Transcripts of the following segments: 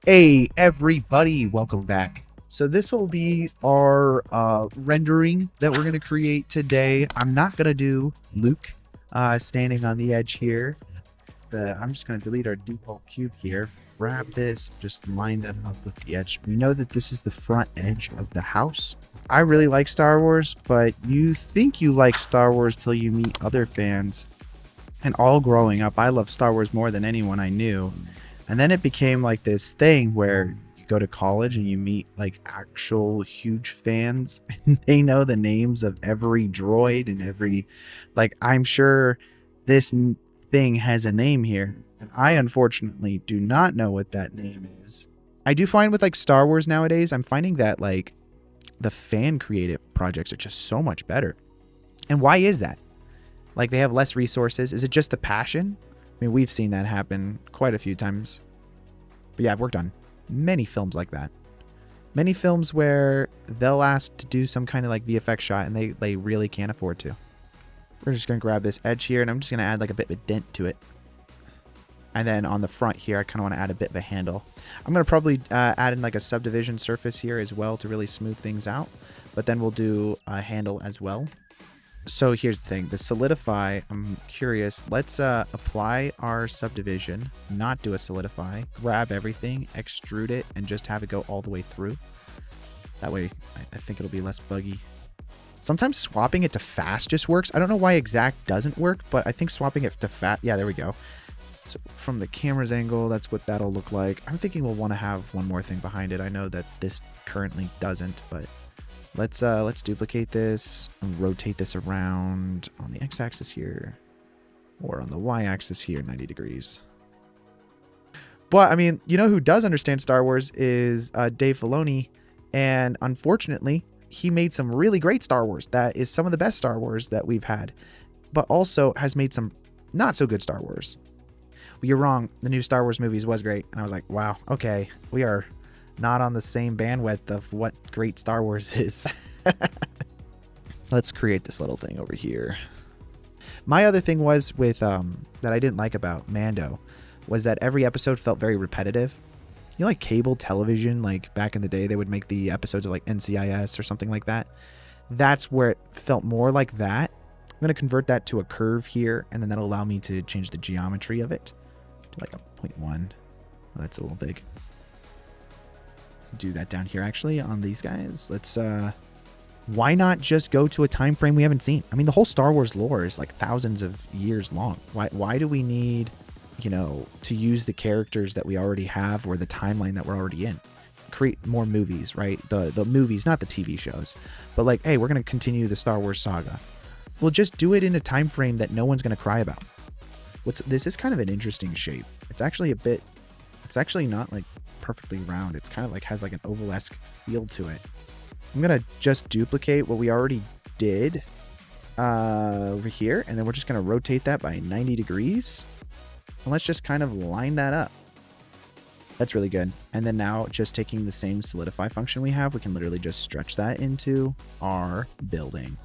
Hey everybody, welcome back. So this will be our rendering that we're going to create today. I'm not going to do Luke standing on the edge here. I'm just going to delete our default cube here. Grab this, just line them up with the edge. We know that this is the front edge of the house. I really like Star Wars, but you think you like Star Wars till you meet other fans. And all growing up, I loved Star Wars more than anyone I knew. And then it became like this thing where you go to college and you meet like actual huge fans and they know the names of every droid and every, like, I'm sure this thing has a name here. And I unfortunately do not know what that name is. I do find with like Star Wars nowadays, I'm finding that like the fan creative projects are just so much better. And why is that? Like they have less resources. Is it just the passion? I mean, we've seen that happen quite a few times. But yeah, I've worked on many films like that. Many films where they'll ask to do some kind of like VFX shot and they really can't afford to. We're just going to grab this edge here and I'm just going to add like a bit of a dent to it. And then on the front here, I kind of want to add a bit of a handle. I'm going to probably add in like a subdivision surface here as well to really smooth things out. But then we'll do a handle as well. So here's the thing, the solidify, I'm curious, let's apply our subdivision, not do a solidify, grab everything, extrude it, and just have it go all the way through. That way, I think it'll be less buggy. Sometimes swapping it to fast just works. I don't know why exact doesn't work, but I think swapping it to fast, yeah, there we go. So from the camera's angle, that's what that'll look like. I'm thinking we'll want to have one more thing behind it. I know that this currently doesn't, but let's duplicate this and rotate this around on the x-axis here or on the y-axis here 90 degrees. But I mean, you know who does understand Star Wars is Dave Filoni, and unfortunately he made some really great Star Wars that is some of the best Star Wars that we've had, but also has made some not so good Star Wars. Well, you're wrong, the new Star Wars movies was great, and I was like, wow, okay, we are not on the same bandwidth of what great Star Wars is. Let's create this little thing over here. My other thing was with that I didn't like about Mando was that every episode felt very repetitive. You know, like cable television, like back in the day, they would make the episodes of like NCIS or something like that. That's where it felt more like that. I'm going to convert that to a curve here, and then that'll allow me to change the geometry of it to like a 0.1. Oh, that's a little big. Do that down here actually on these guys. Let's why not just go to a time frame we haven't seen? I mean, the whole Star Wars lore is like thousands of years long. Why do we need, you know, to use the characters that we already have or the timeline that we're already in? Create more movies, right? The movies, not the TV shows, but like, hey, we're going to continue the Star Wars saga. We'll just do it in a time frame that no one's going to cry about. This is kind of an interesting shape. It's actually not like perfectly round. It's kind of like has like an oval-esque feel to it. I'm gonna just duplicate what we already did over here, and then we're just gonna rotate that by 90 degrees, and let's just kind of line that up. That's really good. And then now, just taking the same solidify function we have, we can literally just stretch that into our building.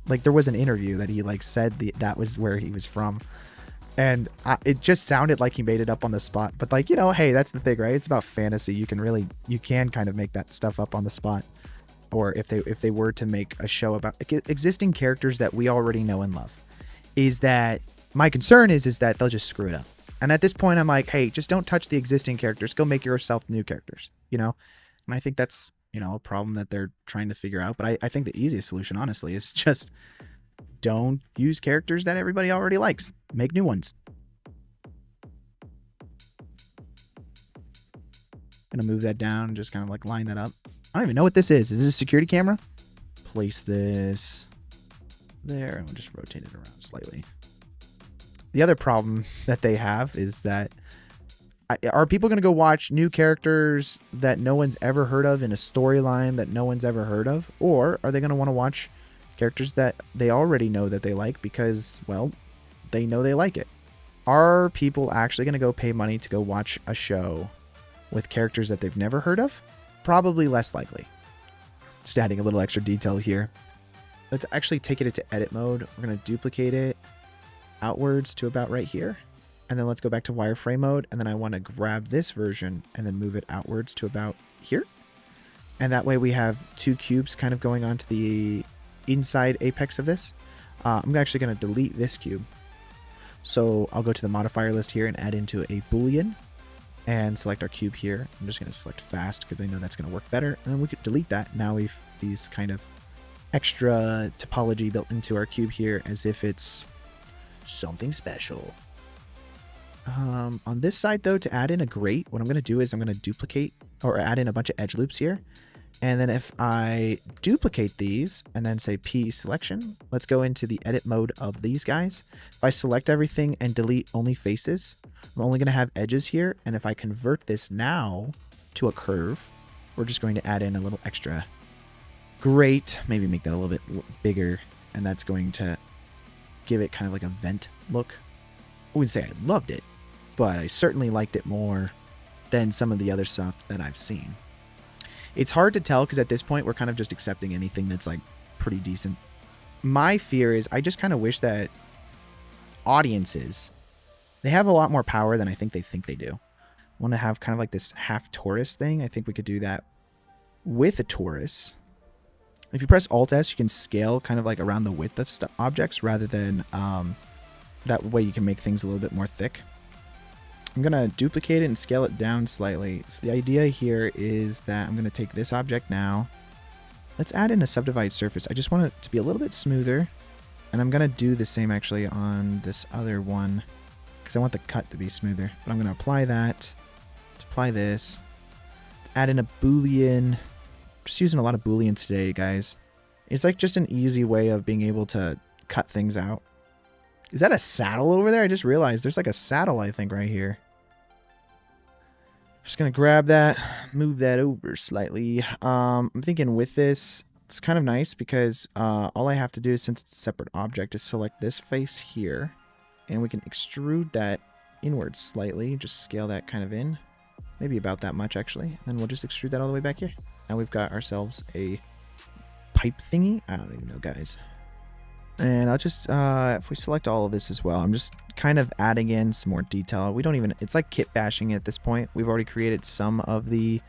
Like there was an interview that he like said that was where he was from. And it just sounded like he made it up on the spot. But like, you know, hey, that's the thing, right? It's about fantasy. You can kind of make that stuff up on the spot. Or if they were to make a show about existing characters that we already know and love. Is that my concern is that they'll just screw it up. And at this point, I'm like, hey, just don't touch the existing characters. Go make yourself new characters, you know? And I think that's, you know, a problem that they're trying to figure out. But I think the easiest solution, honestly, is just don't use characters that everybody already likes. Make new ones. Gonna move that down and just kind of like line that up. I don't even know what this is. Is this a security camera? Place this there and we'll just rotate it around slightly. The other problem that they have is that are people going to go watch new characters that no one's ever heard of in a storyline that no one's ever heard of? Or are they going to want to watch characters that they already know that they like because, well, they know they like it? Are people actually going to go pay money to go watch a show with characters that they've never heard of? Probably less likely. Just adding a little extra detail here. Let's actually take it into edit mode. We're going to duplicate it outwards to about right here. And then let's go back to wireframe mode. And then I want to grab this version and then move it outwards to about here. And that way we have two cubes kind of going onto the inside apex of this. I'm actually going to delete this cube. So I'll go to the modifier list here and add into a Boolean and select our cube here. I'm just going to select fast because I know that's going to work better. And then we could delete that. Now we've these kind of extra topology built into our cube here as if it's something special. On this side though, to add in a grate, what I'm going to do is I'm going to duplicate or add in a bunch of edge loops here. And then if I duplicate these and then say P selection, let's go into the edit mode of these guys. If I select everything and delete only faces, I'm only going to have edges here. And if I convert this now to a curve, we're just going to add in a little extra grate, maybe make that a little bit bigger. And that's going to give it kind of like a vent look. I wouldn't say I loved it, but I certainly liked it more than some of the other stuff that I've seen. It's hard to tell because at this point we're kind of just accepting anything that's like pretty decent. My fear is I just kind of wish that audiences, they have a lot more power than I think they do. I want to have kind of like this half torus thing. I think we could do that with a torus. If you press Alt S, you can scale kind of like around the width of objects rather than that way you can make things a little bit more thick. I'm going to duplicate it and scale it down slightly. So the idea here is that I'm going to take this object now. Let's add in a subdivide surface. I just want it to be a little bit smoother. And I'm going to do the same actually on this other one because I want the cut to be smoother. But I'm going to apply that. Let's apply this. Add in a Boolean. Just using a lot of Booleans today, guys. It's like just an easy way of being able to cut things out. Is that a saddle over there? I just realized there's like a saddle, I think, right here. Just going to grab that, move that over slightly. I'm thinking with this, it's kind of nice because all I have to do, since it's a separate object, is select this face here. And we can extrude that inwards slightly. Just scale that kind of in. Maybe about that much, actually. And then we'll just extrude that all the way back here. Now we've got ourselves a pipe thingy. I don't even know, guys. And I'll just, if we select all of this as well, I'm just kind of adding in some more detail. We don't even, it's like kit bashing at this point. We've already created some of the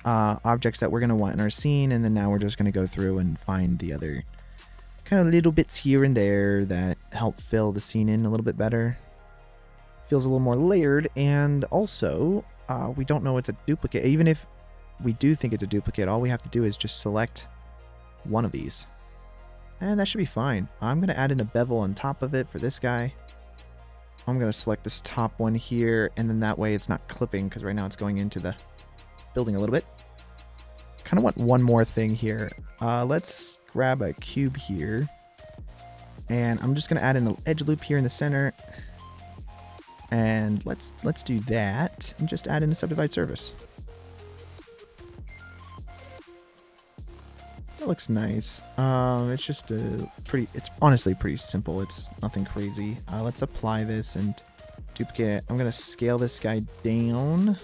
objects that we're going to want in our scene. And then now we're just going to go through and find the other kind of little bits here and there that help fill the scene in a little bit better. Feels a little more layered. And also, we don't know it's a duplicate. Even if we do think it's a duplicate, all we have to do is just select one of these. And that should be fine. I'm going to add in a bevel on top of it for this guy. I'm going to select this top one here, and then that way it's not clipping, because right now it's going into the building a little bit. Kind of want one more thing here. Let's grab a cube here. And I'm just going to add in an edge loop here in the center. And let's do that, and just add in a subdivide surface. That looks nice. It's just it's honestly pretty simple. It's nothing crazy. Let's apply this and duplicate it. I'm going to scale this guy down. And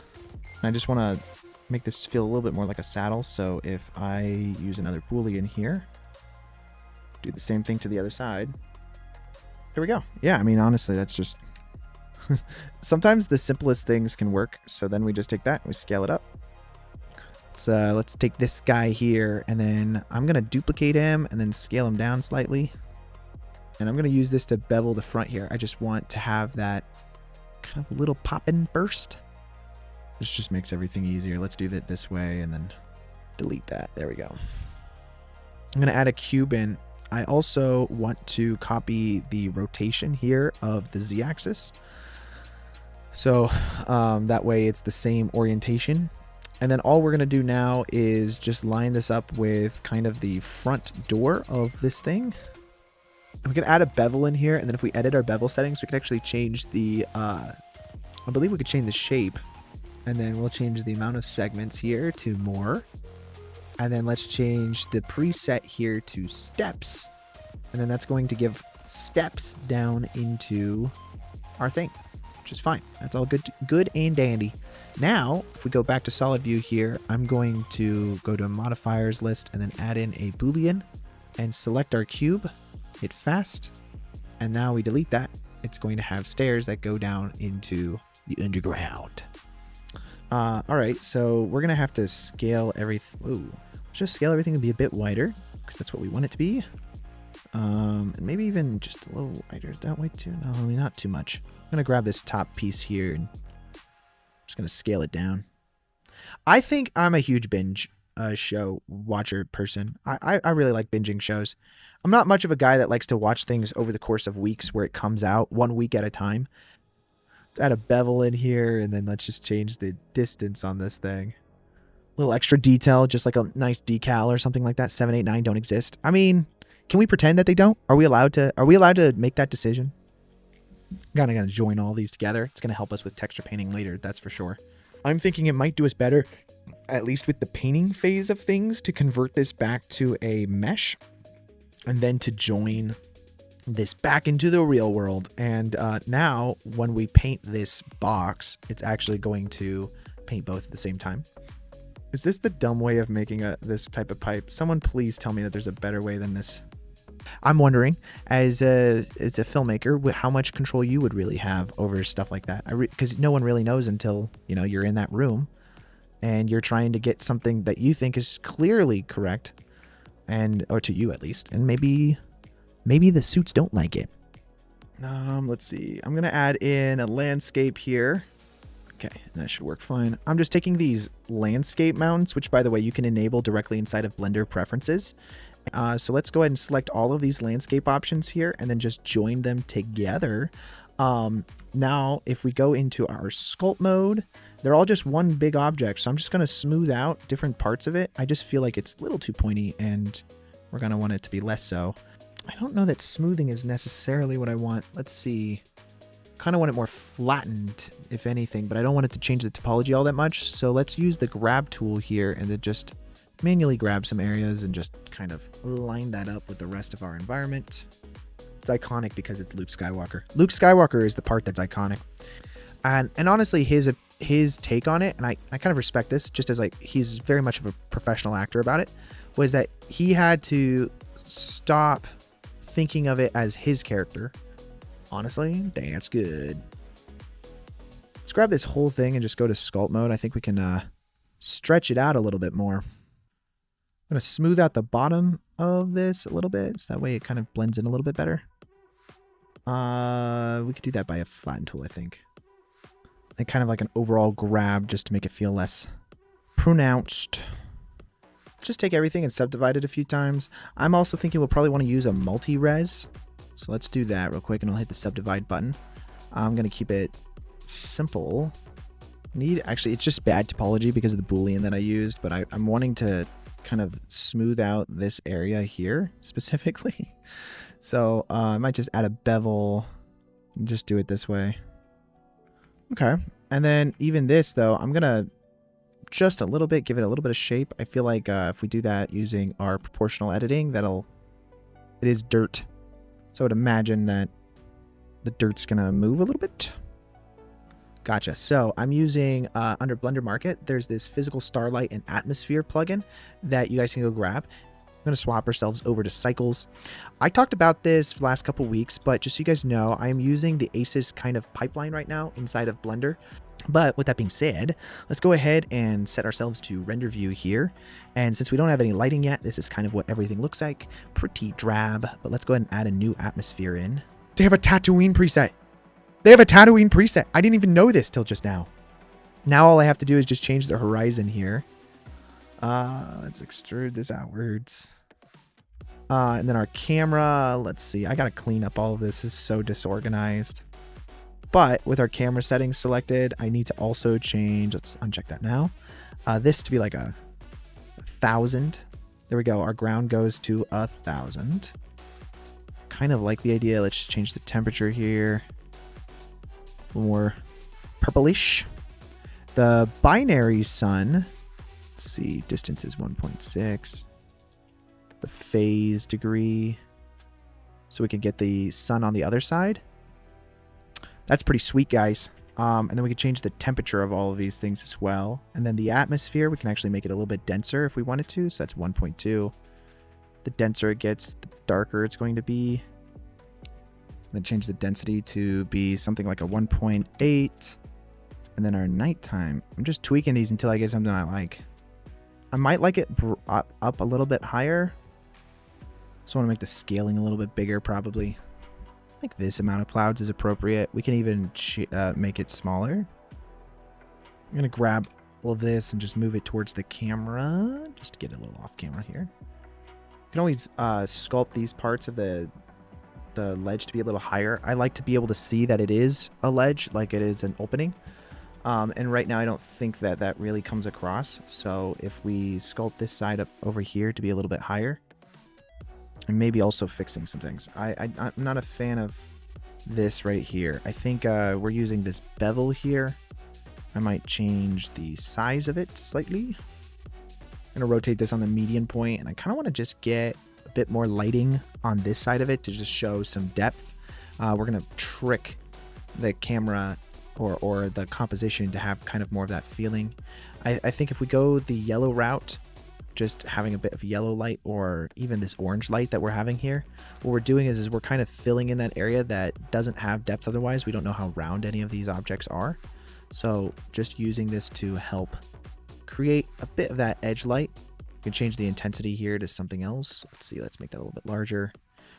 I just want to make this feel a little bit more like a saddle. So if I use another Boolean here, do the same thing to the other side. There we go. Yeah, I mean, honestly, that's just... Sometimes the simplest things can work. So then we just take that and we scale it up. Let's take this guy here, and then I'm going to duplicate him and then scale him down slightly. And I'm going to use this to bevel the front here. I just want to have that kind of little pop-in burst. This just makes everything easier. Let's do that this way and then delete that. There we go. I'm going to add a cube in. I also want to copy the rotation here of the z-axis. So that way it's the same orientation. And then all we're going to do now is just line this up with kind of the front door of this thing. We can add a bevel in here, and then if we edit our bevel settings, we can actually change the, I believe we could change the shape. And then we'll change the amount of segments here to more. And then let's change the preset here to steps. And then that's going to give steps down into our thing, which is fine. That's all good and dandy. Now, if we go back to solid view here, I'm going to go to modifiers list and then add in a Boolean and select our cube, hit fast, and now we delete that. it's going to have stairs that go down into the underground. All right, so we're gonna have to scale everything. Ooh, just scale everything to be a bit wider because that's what we want it to be. And maybe even just a little wider. Is that way too? No, not too much. I'm gonna grab this top piece here and just gonna scale it down. I think I'm a huge binge show watcher person. I really like binging shows. I'm not much of a guy that likes to watch things over the course of weeks where it comes out 1 week at a time. Let's add a bevel in here, and then let's just change the distance on this thing. A little extra detail, just like a nice decal or something like that. 789 don't exist. I mean, can we pretend that they don't? Are we allowed to make that decision? Kind of gonna join all these together. It's gonna help us with texture painting later, that's for sure. I'm thinking it might do us better, at least with the painting phase of things, to convert this back to a mesh and then to join this back into the real world. And now when we paint this box, it's actually going to paint both at the same time. Is this the dumb way of making this type of pipe? Someone please tell me that there's a better way than this. I'm wondering, as a filmmaker, how much control you would really have over stuff like that. Because no one really knows until, you know, you're in that room and you're trying to get something that you think is clearly correct, or to you at least, and maybe the suits don't like it. Let's see. I'm gonna add in a landscape here. Okay, that should work fine. I'm just taking these landscape mounts, which by the way you can enable directly inside of Blender preferences. So let's go ahead and select all of these landscape options here and then just join them together. Now, if we go into our sculpt mode, they're all just one big object. So I'm just going to smooth out different parts of it. I just feel like it's a little too pointy and we're going to want it to be less so. I don't know that smoothing is necessarily what I want. Let's see. Kind of want it more flattened, if anything, but I don't want it to change the topology all that much. So let's use the grab tool here and then just manually grab some areas and just kind of line that up with the rest of our environment. It's iconic because it's Luke Skywalker. Luke Skywalker is the part that's iconic. And honestly, his take on it, and I kind of respect this, just as like he's very much of a professional actor about it, was that he had to stop thinking of it as his character. Honestly, dang, that's good. Let's grab this whole thing and just go to sculpt mode. I think we can stretch it out a little bit more. I'm going to smooth out the bottom of this a little bit, so that way it kind of blends in a little bit better. We could do that by a flatten tool, I think. And kind of like an overall grab just to make it feel less pronounced. Just take everything and subdivide it a few times. I'm also thinking we'll probably want to use a multi-res. So let's do that real quick and I'll hit the subdivide button. I'm going to keep it simple. Actually, it's just bad topology because of the Boolean that I used, but I'm wanting to kind of smooth out this area here specifically. So I might just add a bevel and just do it this way. Okay. And then even this though, I'm going to just a little bit, give it a little bit of shape. I feel like if we do that using our proportional editing, it is dirt. So I would imagine that the dirt's going to move a little bit. Gotcha. So I'm using under Blender Market, there's this physical starlight and atmosphere plugin that you guys can go grab. I'm going to swap ourselves over to cycles. I talked about this for the last couple weeks, but just so you guys know, I am using the ACES kind of pipeline right now inside of Blender. But with that being said, let's go ahead and set ourselves to render view here. And since we don't have any lighting yet, this is kind of what everything looks like. Pretty drab, but let's go ahead and add a new atmosphere in. They have a Tatooine preset. They have a Tatooine preset. I didn't even know this till just now. Now all I have to do is just change the horizon here. Let's extrude this outwards. And then our camera, let's see. I got to clean up all of this. This is so disorganized. But with our camera settings selected, I need to also change, let's uncheck that now. This to be like a 1,000. There we go. Our ground goes to 1,000. Kind of like the idea. Let's just change the temperature here. More purplish. The binary sun, let's see, distance is 1.6. The phase degree, so we can get the sun on the other side. That's pretty sweet, guys. And then we can change the temperature of all of these things as well. And then the atmosphere, we can actually make it a little bit denser if we wanted to. So that's 1.2. The denser it gets, the darker it's going to be. I'm going to change the density to be something like a 1.8. And then our nighttime, I'm just tweaking these until I get something I like. I might like it up a little bit higher. So I want to make the scaling a little bit bigger, probably. I think this amount of clouds is appropriate. We can even make it smaller. I'm going to grab all of this and just move it towards the camera, just to get a little off camera here. You can always sculpt these parts of the ledge to be a little higher. I like to be able to see that it is a ledge, like it is an opening. And right now I don't think that that really comes across. So if we sculpt this side up over here to be a little bit higher, and maybe also fixing some things. I'm not a fan of this right here. I think we're using this bevel here. I might change the size of it slightly. I'm going to rotate this on the median point, and I kind of want to just get a bit more lighting on this side of it to just show some depth. We're going to trick the camera or the composition to have kind of more of that feeling. I think if we go the yellow route, just having a bit of yellow light or even this orange light that we're having here, what we're doing is we're kind of filling in that area that doesn't have depth otherwise. We don't know how round any of these objects are. So just using this to help create a bit of that edge light. We can change the intensity here to something else. Let's see, let's make that a little bit larger.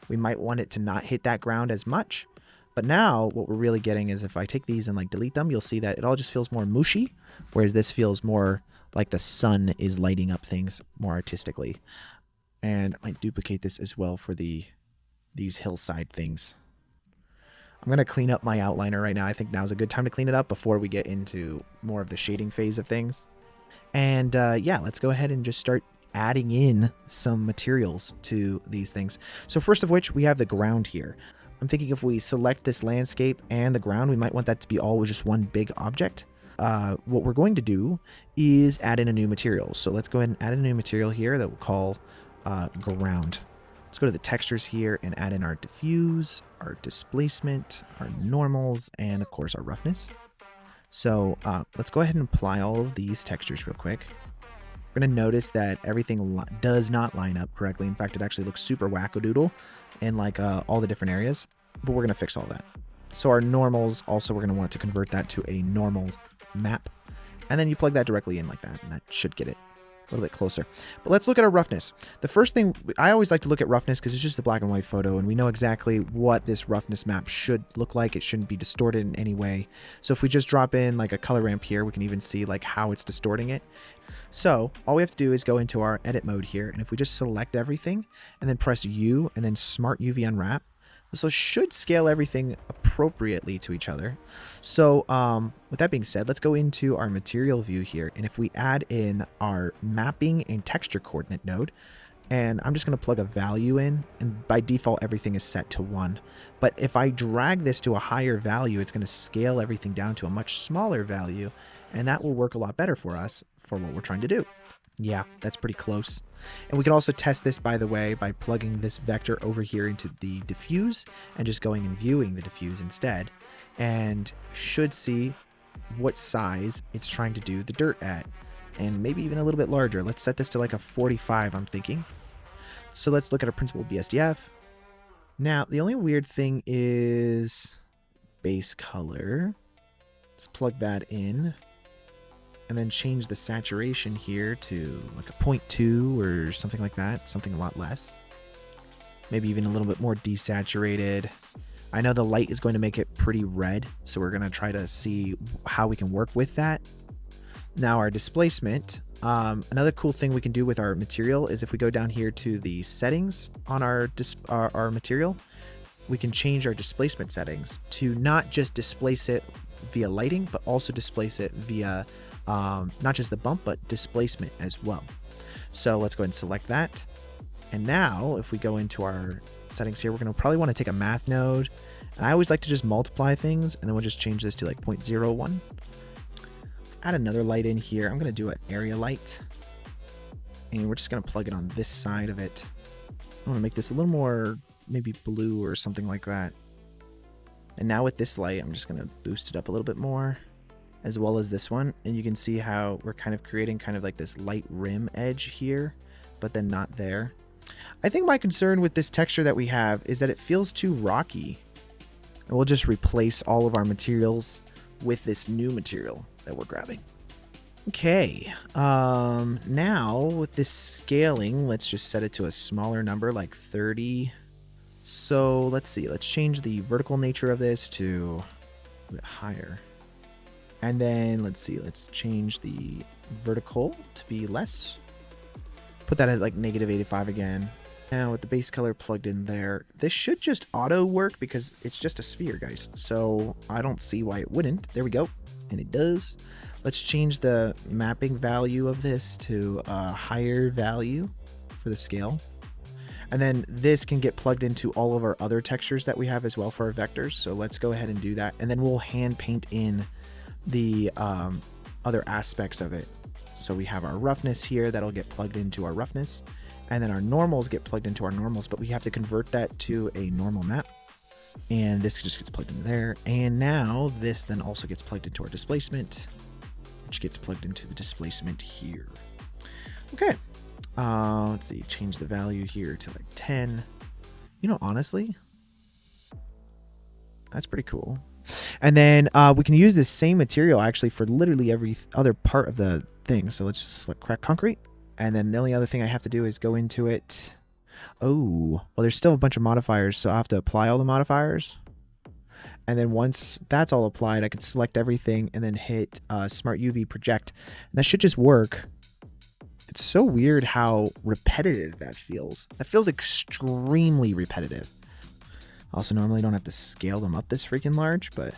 We might want it to not hit that ground as much. But now what we're really getting is if I take these and like delete them, you'll see that it all just feels more mushy, whereas this feels more like the sun is lighting up things more artistically. And I might duplicate this as well for these hillside things. I'm going to clean up my outliner right now. I think now's a good time to clean it up before we get into more of the shading phase of things. And yeah, let's go ahead and just start adding in some materials to these things. So first of which, we have the ground here. I'm thinking if we select this landscape and the ground, we might want that to be all just one big object. What we're going to do is add in a new material. So let's go ahead and add a new material here that we'll call ground. Let's go to the textures here and add in our diffuse, our displacement, our normals, and of course our roughness. So let's go ahead and apply all of these textures real quick. We're going to notice that everything does not line up correctly. In fact, it actually looks super wackadoodle in like all the different areas, but we're going to fix all that. So our normals, also we're going to want to convert that to a normal map, and then you plug that directly in like that, and that should get it a little bit closer. But let's look at our roughness. The first thing, I always like to look at roughness because it's just a black and white photo, and we know exactly what this roughness map should look like. It shouldn't be distorted in any way. So if we just drop in like a color ramp here, we can even see like how it's distorting it. So all we have to do is go into our edit mode here, and if we just select everything and then press U and then Smart UV Unwrap, this should scale everything appropriately to each other. So with that being said, let's go into our material view here. And if we add in our mapping and texture coordinate node, and I'm just going to plug a value in, and by default, everything is set to 1. But if I drag this to a higher value, it's going to scale everything down to a much smaller value. And that will work a lot better for us for what we're trying to do. Yeah, that's pretty close. And we can also test this, by the way, by plugging this vector over here into the diffuse and just going and viewing the diffuse instead. And should see what size it's trying to do the dirt at. And maybe even a little bit larger. Let's set this to like a 45, I'm thinking. So let's look at our principal BSDF. Now, the only weird thing is base color. Let's plug that in. And then change the saturation here to like a 0.2 or something like that, something a lot less. Maybe even a little bit more desaturated. I know the light is going to make it pretty red, so we're going to try to see how we can work with that. Now our displacement, another cool thing we can do with our material is if we go down here to the settings on our material, we can change our displacement settings to not just displace it via lighting, but also displace it via not just the bump, but displacement as well. So let's go ahead and select that. And now if we go into our settings here, we're going to probably want to take a math node. And I always like to just multiply things, and then we'll just change this to like 0.01. Add another light in here. I'm going to do an area light. And we're just going to plug it on this side of it. I want to make this a little more maybe blue or something like that. And now with this light, I'm just going to boost it up a little bit more, as well as this one. And you can see how we're kind of creating kind of like this light rim edge here, but then not there. I think my concern with this texture that we have is that it feels too rocky. And we'll just replace all of our materials with this new material that we're grabbing. Okay, now with this scaling, let's just set it to a smaller number, like 30. So let's see, let's change the vertical nature of this to a bit higher. And then let's see, let's change the vertical to be less. Put that at like -85 again. Now with the base color plugged in there, this should just auto work because it's just a sphere, guys. So I don't see why it wouldn't. There we go. And it does. Let's change the mapping value of this to a higher value for the scale. And then this can get plugged into all of our other textures that we have as well for our vectors. So let's go ahead and do that. And then we'll hand paint in the other aspects of it. So we have our roughness here that'll get plugged into our roughness. And then our normals get plugged into our normals, but we have to convert that to a normal map. And this just gets plugged in there. And now this then also gets plugged into our displacement, which gets plugged into the displacement here. Okay. Let's see, change the value here to like 10. You know, honestly, that's pretty cool. And then we can use this same material actually for literally every other part of the thing. So let's just select crack concrete. And then the only other thing I have to do is go into it. Oh, well, there's still a bunch of modifiers, so I have to apply all the modifiers. And then once that's all applied, I can select everything and then hit Smart UV Project. And that should just work. It's so weird how repetitive that feels. That feels extremely repetitive. Also, normally don't have to scale them up this freaking large, but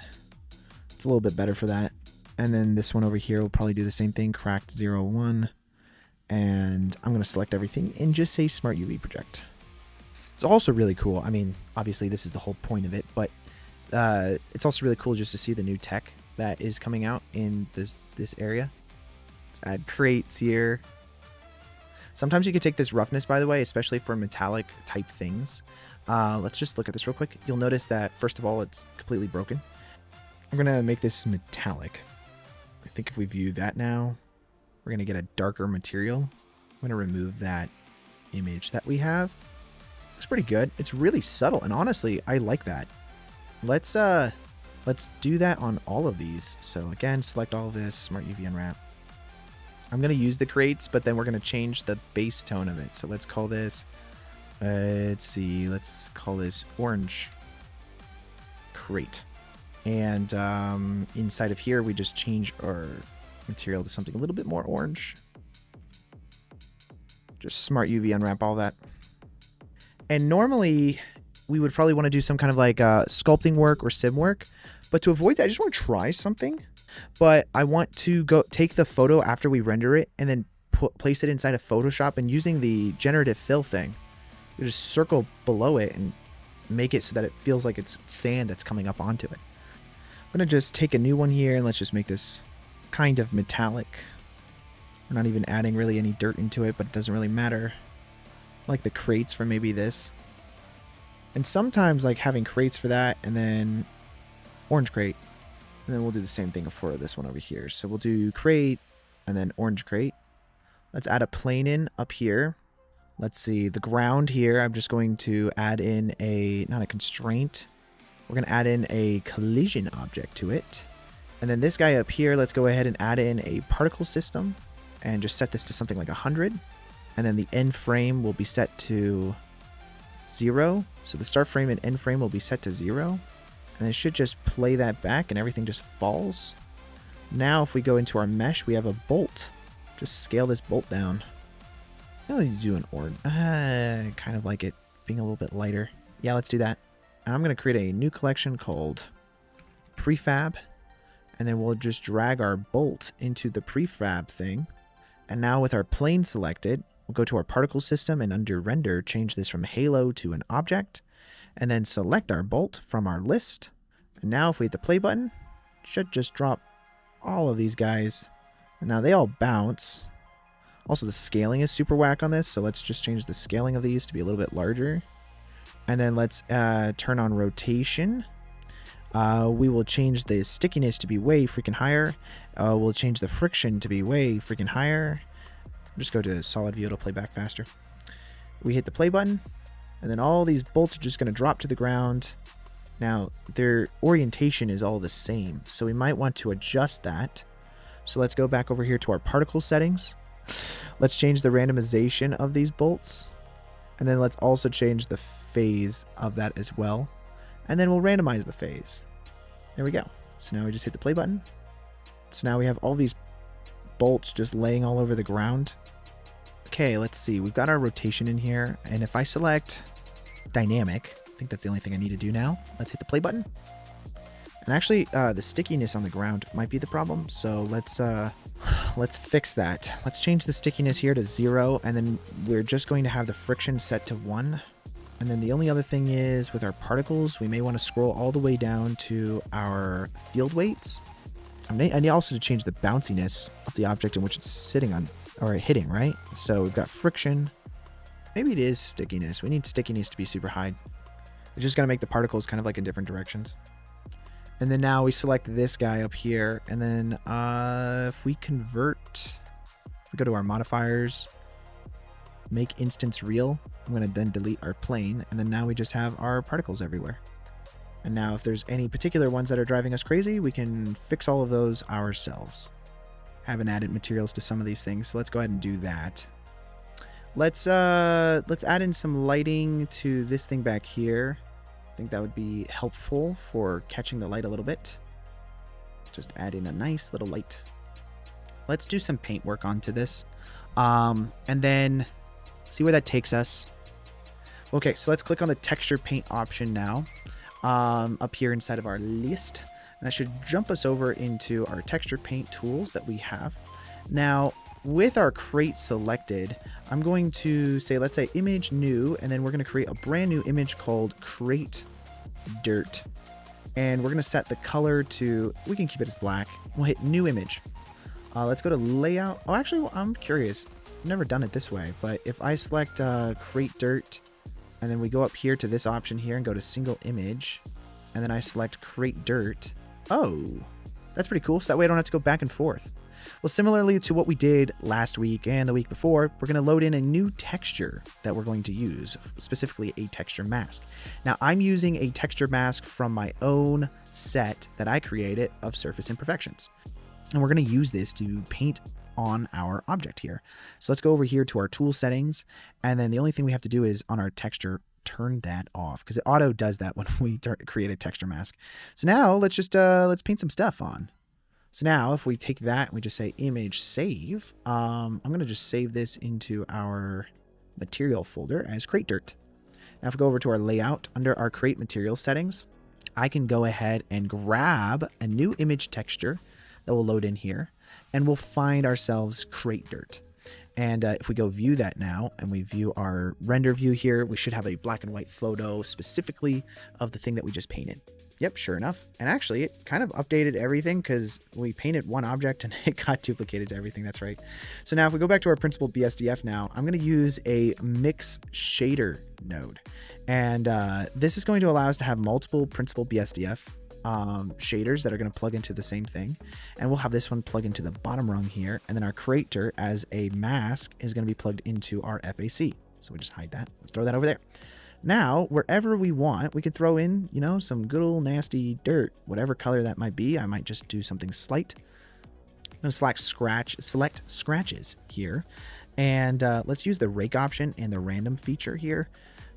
it's a little bit better for that. And then this one over here will probably do the same thing, cracked 0, 1. And I'm going to select everything and just say Smart UV Project. It's also really cool. I mean, obviously this is the whole point of it, but it's also really cool just to see the new tech that is coming out in this area. Let's add crates here. Sometimes you could take this roughness, by the way, especially for metallic type things. Let's just look at this real quick. You'll notice that, first of all, it's completely broken. I'm going to make this metallic. I think if we view that now, we're going to get a darker material. I'm going to remove that image that we have. Looks pretty good. It's really subtle, and honestly, I like that. Let's do that on all of these. So again, select all of this, Smart UV Unwrap. I'm going to use the crates, but then we're going to change the base tone of it. So let's call this, let's call this orange crate. And inside of here, we just change our material to something a little bit more orange. Just Smart UV Unwrap all that. And normally we would probably want to do some kind of like sculpting work or sim work, but to avoid that, I just want to try something. But I want to go take the photo after we render it and then place it inside of Photoshop, and using the generative fill thing, you just circle below it and make it so that it feels like it's sand that's coming up onto it. I'm going to just take a new one here and let's just make this kind of metallic. We're not even adding really any dirt into it, but it doesn't really matter. Like the crates for maybe this. And sometimes like having crates for that, and then orange crate. And then we'll do the same thing for this one over here. So we'll do crate and then orange crate. Let's add a plane in up here. Let's see, the ground here, I'm just going to add in not a constraint. We're going to add in a collision object to it. And then this guy up here, let's go ahead and add in a particle system and just set this to something like 100. And then the end frame will be set to 0. So the start frame and end frame will be set to 0. And it should just play that back and everything just falls. Now if we go into our mesh, we have a bolt. Just scale this bolt down. I don't need to do an orange. Kind of like it being a little bit lighter. Yeah, let's do that. And I'm going to create a new collection called Prefab. And then we'll just drag our bolt into the prefab thing. And now with our plane selected, we'll go to our particle system and under render, change this from halo to an object. And then select our bolt from our list. And now if we hit the play button, it should just drop all of these guys. And now they all bounce. Also, the scaling is super whack on this, so let's just change the scaling of these to be a little bit larger. And then let's turn on rotation. We will change the stickiness to be way freaking higher. We'll change the friction to be way freaking higher. Just go to solid view, it'll play back faster. We hit the play button, and then all these bolts are just going to drop to the ground. Now, their orientation is all the same, so we might want to adjust that. So let's go back over here to our particle settings. Let's change the randomization of these bolts. And then let's also change the phase of that as well. And then we'll randomize the phase. There we go. So now we just hit the play button. So now we have all these bolts just laying all over the ground. Okay, let's see. We've got our rotation in here. And if I select dynamic, I think that's the only thing I need to do now. Let's hit the play button. And actually, the stickiness on the ground might be the problem. So let's fix that. Let's change the stickiness here to 0. And then we're just going to have the friction set to 1. And then the only other thing is with our particles, we may want to scroll all the way down to our field weights. I need also to change the bounciness of the object in which it's sitting on or hitting, right? So we've got friction. Maybe it is stickiness. We need stickiness to be super high. It's just going to make the particles kind of like in different directions. And then now we select this guy up here. And then if we go to our modifiers, make instance real. I'm going to then delete our plane. And then now we just have our particles everywhere. And now if there's any particular ones that are driving us crazy, we can fix all of those ourselves. Haven't added materials to some of these things, so let's go ahead and do that. Let's add in some lighting to this thing back here. I think that would be helpful for catching the light a little bit. Just add in a nice little light. Let's do some paint work onto this. And then see where that takes us. Okay, so let's click on the texture paint option now. Up here inside of our list. And that should jump us over into our texture paint tools that we have. Now, with our crate selected, I'm going to say, let's say image new, and then we're going to create a brand new image called crate dirt. And we're going to set the color to, we can keep it as black. We'll hit new image. Let's go to layout. Oh, actually, I'm curious. I've never done it this way, but if I select crate dirt, and then we go up here to this option here and go to single image, and then I select crate dirt. Oh, that's pretty cool. So that way I don't have to go back and forth. Well, similarly to what we did last week and the week before, we're going to load in a new texture that we're going to use, specifically a texture mask. Now, I'm using a texture mask from my own set that I created of surface imperfections. And we're going to use this to paint on our object here. So let's go over here to our tool settings. And then the only thing we have to do is on our texture, turn that off because it auto does that when we create a texture mask. So now let's just, let's paint some stuff on. So now if we take that and we just say image save, I'm going to just save this into our material folder as crate dirt. Now if we go over to our layout under our crate material settings, I can go ahead and grab a new image texture that will load in here and we'll find ourselves crate dirt. And if we go view that now and we view our render view here, we should have a black and white photo specifically of the thing that we just painted. Yep, sure enough. And actually, it kind of updated everything because we painted one object and it got duplicated to everything. That's right. So now if we go back to our principal BSDF now, I'm going to use a mix shader node. And this is going to allow us to have multiple principal BSDF shaders that are going to plug into the same thing. And we'll have this one plug into the bottom rung here. And then our creator as a mask is going to be plugged into our FAC. So we just hide that, throw that over there. Now, wherever we want, we could throw in, you know, some good old nasty dirt, whatever color that might be. I might just do something slight. I'm going to select scratches here. And let's use the rake option and the random feature here.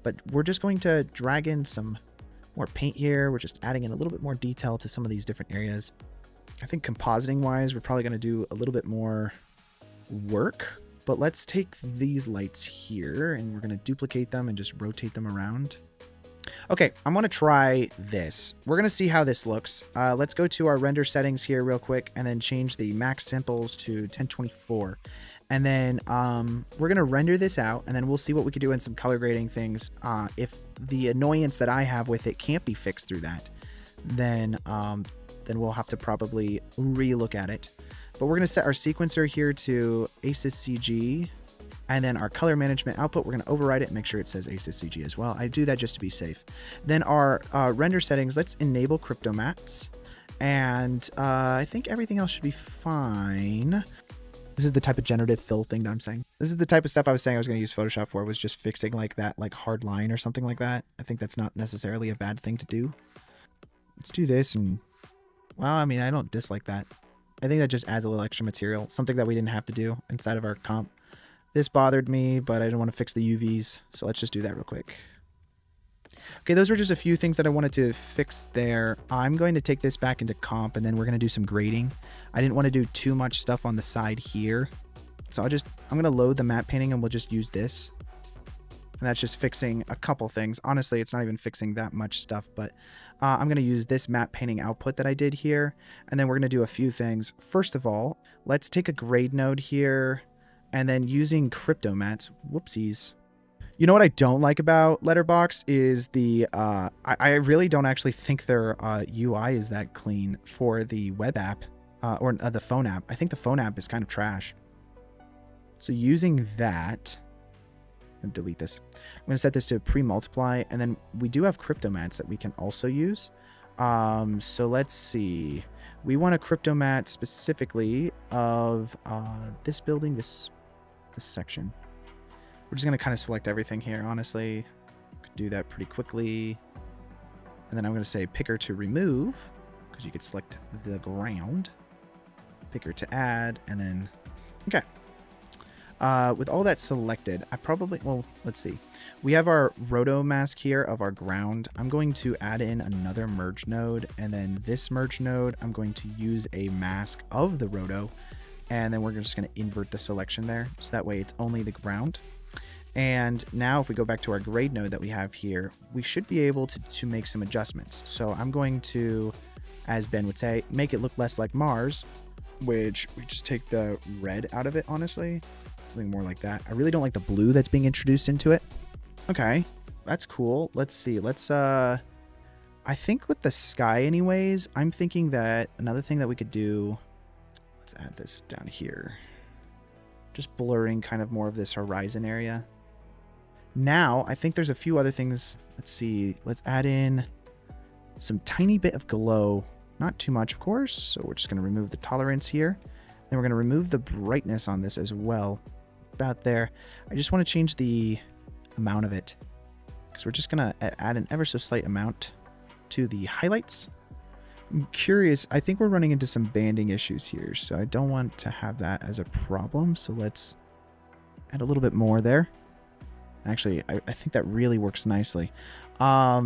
But we're just going to drag in some more paint here. We're just adding in a little bit more detail to some of these different areas. I think compositing wise, we're probably going to do a little bit more work. But let's take these lights here and we're going to duplicate them and just rotate them around. Okay, I'm going to try this. We're going to see how this looks. Let's go to our render settings here real quick and then change the max samples to 1024. And then we're going to render this out and then we'll see what we can do in some color grading things. If the annoyance that I have with it can't be fixed through that, then we'll have to probably re-look at it. But we're going to set our sequencer here to AsysCG, and then our color management output, we're going to override it and make sure it says AsysCG as well. I do that just to be safe. Then our render settings, let's enable cryptomats, and I think everything else should be fine. This is the type of generative fill thing that I'm saying. This is the type of stuff I was saying I was going to use Photoshop for, was just fixing like that, like hard line or something like that. I think that's not necessarily a bad thing to do. Let's do this. And well, I mean, I don't dislike that. I think that just adds a little extra material, something that we didn't have to do inside of our comp. This bothered me, but I didn't want to fix the UVs, so let's just do that real quick. Okay, those were just a few things that I wanted to fix there. I'm going to take this back into comp, and then we're going to do some grading. I didn't want to do too much stuff on the side here, so I'm going to load the matte painting, and we'll just use this. And that's just fixing a couple things. Honestly, it's not even fixing that much stuff, but I'm going to use this matte painting output that I did here, and then we're going to do a few things. First of all, let's take a grade node here, and then using crypto mats. Whoopsies. You know what I don't like about Letterboxd is the, I really don't actually think their UI is that clean for the web app or the phone app. I think the phone app is kind of trash. So using that, I'm going to delete this. I'm going to set this to pre-multiply, and then we do have crypto mats that we can also use. So let's see. We want a crypto mat specifically of this building, this section. We're just going to kind of select everything here. Honestly, could do that pretty quickly. And then I'm going to say picker to remove, because you could select the ground. Picker to add, and then, okay. With all that selected, well, let's see. We have our roto mask here of our ground. I'm going to add in another merge node, and then this merge node, I'm going to use a mask of the roto, and then we're just going to invert the selection there. So that way it's only the ground. And now if we go back to our grade node that we have here, we should be able to make some adjustments. So I'm going to, as Ben would say, make it look less like Mars, which we just take the red out of it, honestly. Something more like that. I really don't like the blue that's being introduced into it. Okay, that's cool. Let's see. I think with the sky anyways, I'm thinking that another thing that we could do, let's add this down here. Just blurring kind of more of this horizon area. Now, I think there's a few other things. Let's see. Let's add in some tiny bit of glow. Not too much, of course. So we're just going to remove the tolerance here. Then we're going to remove the brightness on this as well. About there. I just want to change the amount of it, because we're just going to add an ever so slight amount to the highlights. I'm curious. I think we're running into some banding issues here, so I don't want to have that as a problem. So let's add a little bit more there. Actually, I think that really works nicely. I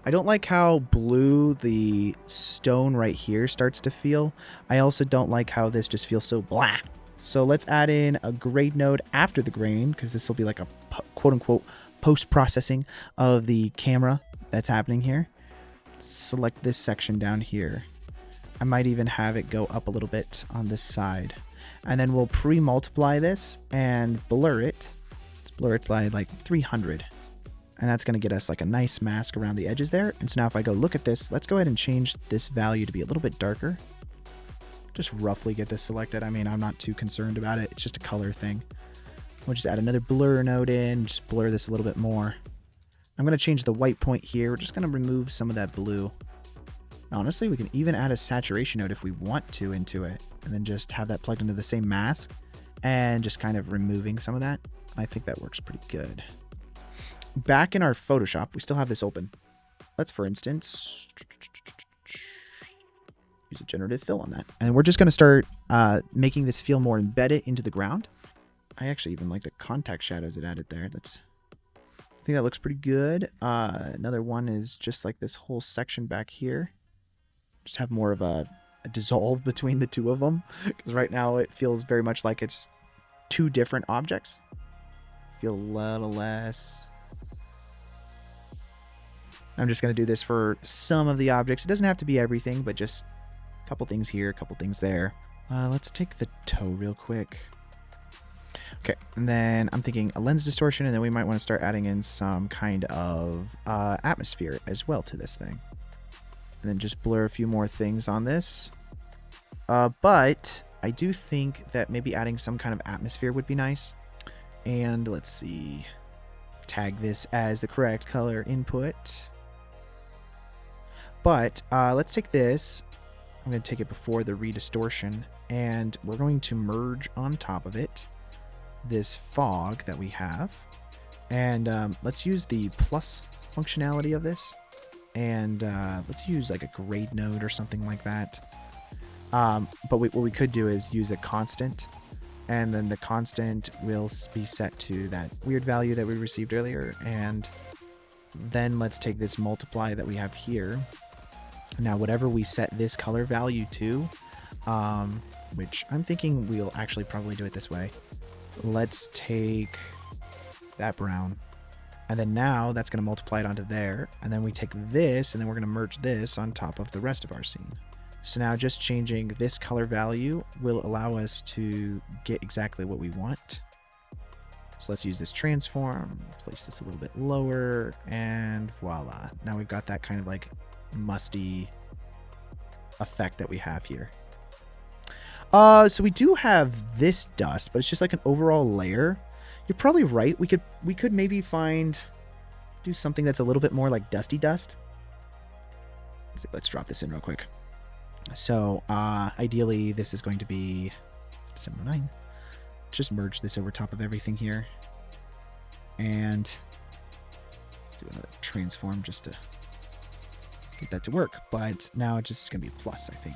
don't like how blue the stone right here starts to feel. I also don't like how this just feels so blah. So let's add in a grade node after the grain, because this will be like a quote-unquote post-processing of the camera that's happening here. Select this section down here. I might even have it go up a little bit on this side. And then we'll pre-multiply this and blur it. Let's blur it by like 300. And that's going to get us like a nice mask around the edges there. And so now if I go look at this, let's go ahead and change this value to be a little bit darker. Just roughly get this selected. I mean, I'm not too concerned about it. It's just a color thing. We'll just add another blur node in, just blur this a little bit more. I'm going to change the white point here. We're just going to remove some of that blue. Honestly, we can even add a saturation node if we want to into it, and then just have that plugged into the same mask and just kind of removing some of that. I think that works pretty good. Back in our Photoshop, we still have this open. Let's, for instance, use a generative fill on that. And we're just going to start making this feel more embedded into the ground. I actually even like the contact shadows it added there. I think that looks pretty good. Another one is just like this whole section back here. Just have more of a dissolve between the two of them. Because right now it feels very much like it's two different objects. Feel a little less. I'm just going to do this for some of the objects. It doesn't have to be everything, but just a couple things here, a couple things there. Let's take the toe real quick. Okay, and then I'm thinking a lens distortion, and then we might want to start adding in some kind of atmosphere as well to this thing. And then just blur a few more things on this. But I do think that maybe adding some kind of atmosphere would be nice. And let's see. Tag this as the correct color input. But let's take this. I'm going to take it before the redistortion, and we're going to merge on top of it this fog that we have. And let's use the plus functionality of this. and let's use like a grade node or something like that. But what we could do is use a constant, and then the constant will be set to that weird value that we received earlier. And then let's take this multiply that we have here. Now, whatever we set this color value to, which I'm thinking we'll actually probably do it this way. Let's take that brown, and then now that's going to multiply it onto there. And then we take this, and then we're going to merge this on top of the rest of our scene. So now just changing this color value will allow us to get exactly what we want. So let's use this transform, place this a little bit lower, and voila. Now we've got that kind of like musty effect that we have here. So we do have this dust, but it's just like an overall layer. You're probably right. We could maybe do something that's a little bit more like dusty dust. Let's see, let's drop this in real quick. So ideally this is going to be 709. Just merge this over top of everything here and do another transform just to get that to work. But now it's just gonna be plus, I think.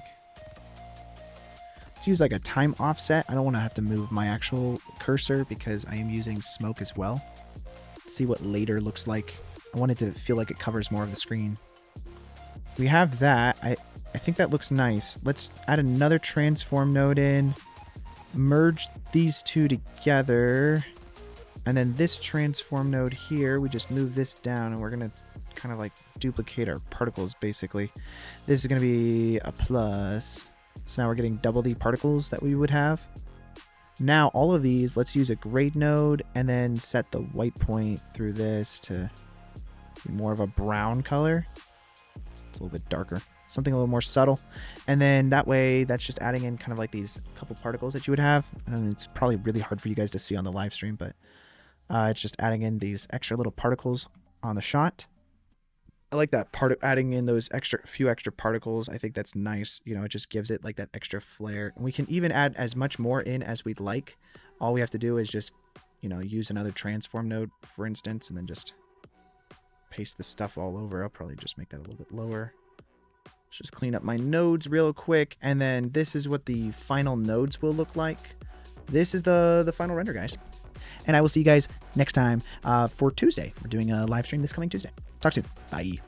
Let's use like a time offset. I don't want to have to move my actual cursor because I am using smoke as well. Let's see what later looks like. I want it to feel like it covers more of the screen. We have that. I think that looks nice. Let's add another transform node in, merge these two together, and then this transform node here, we just move this down, and we're gonna kind of like duplicate our particles basically. This is gonna be a plus. So now we're getting double the particles that we would have. Now all of these, let's use a grade node and then set the white point through this to be more of a brown color. It's a little bit darker, something a little more subtle. And then that way, that's just adding in kind of like these couple particles that you would have. And it's probably really hard for you guys to see on the live stream, but it's just adding in these extra little particles on the shot. I like that part of adding in those few extra particles. I think that's nice. You know, it just gives it like that extra flair. And we can even add as much more in as we'd like. All we have to do is just, you know, use another transform node, for instance, and then just paste the stuff all over. I'll probably just make that a little bit lower. Let's just clean up my nodes real quick. And then this is what the final nodes will look like. This is the final render, guys. And I will see you guys next time for Tuesday. We're doing a live stream this coming Tuesday. Talk soon. Bye.